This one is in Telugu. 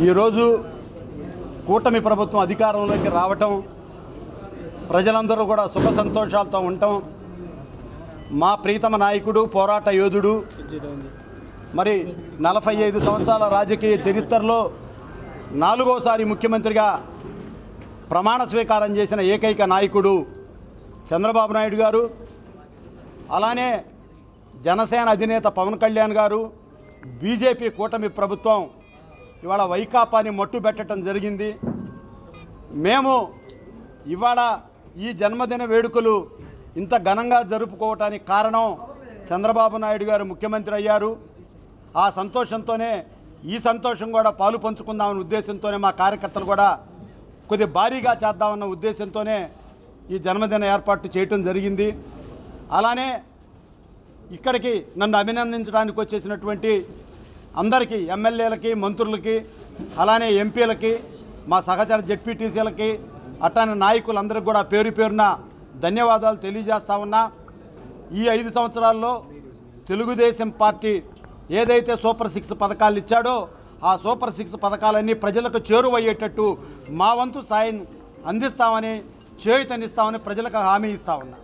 ఈరోజు కూటమి ప్రభుత్వం అధికారంలోకి రావటం, ప్రజలందరూ కూడా సుఖ సంతోషాలతో ఉండటం, మా ప్రీతమ నాయకుడు, పోరాట యోధుడు, మరి 45 సంవత్సరాల రాజకీయ చరిత్రలో 4వసారి ముఖ్యమంత్రిగా ప్రమాణ స్వీకారం చేసిన ఏకైక నాయకుడు చంద్రబాబు నాయుడు గారు. అలానే జనసేన అధినేత పవన్ కళ్యాణ్ గారు, బీజేపీ కూటమి ప్రభుత్వం ఇవాళ వైకాపాని మట్టుబెట్టడం జరిగింది. మేము ఇవాళ ఈ జన్మదిన వేడుకలు ఇంత ఘనంగా జరుపుకోవటానికి కారణం చంద్రబాబు నాయుడు గారు ముఖ్యమంత్రి అయ్యారు. ఆ సంతోషంతోనే ఈ సంతోషం కూడా పాలు పంచుకుందామన్న ఉద్దేశంతోనే మా కార్యకర్తలు కూడా కొద్ది భారీగా చేద్దామన్న ఉద్దేశంతోనే ఈ జన్మదిన ఏర్పాటు చేయటం జరిగింది. అలానే ఇక్కడికి నన్ను అభినందించడానికి వచ్చేసినటువంటి అందరికీ, ఎమ్మెల్యేలకి, మంత్రులకి, అలానే ఎంపీలకి, మా సహచర జెడ్పీటీసీలకి, అట్లానే నాయకులందరికీ కూడా పేరు పేరున ధన్యవాదాలు తెలియజేస్తా ఉన్నా. ఈ 5 సంవత్సరాల్లో తెలుగుదేశం పార్టీ ఏదైతే సూపర్ 6 పథకాలు ఇచ్చాడో ఆ సూపర్ 6 పథకాలన్నీ ప్రజలకు చేరువయ్యేటట్టు మా వంతు సాయం అందిస్తామని, చేయూతనిస్తామని ప్రజలకు హామీ ఇస్తా ఉన్నా.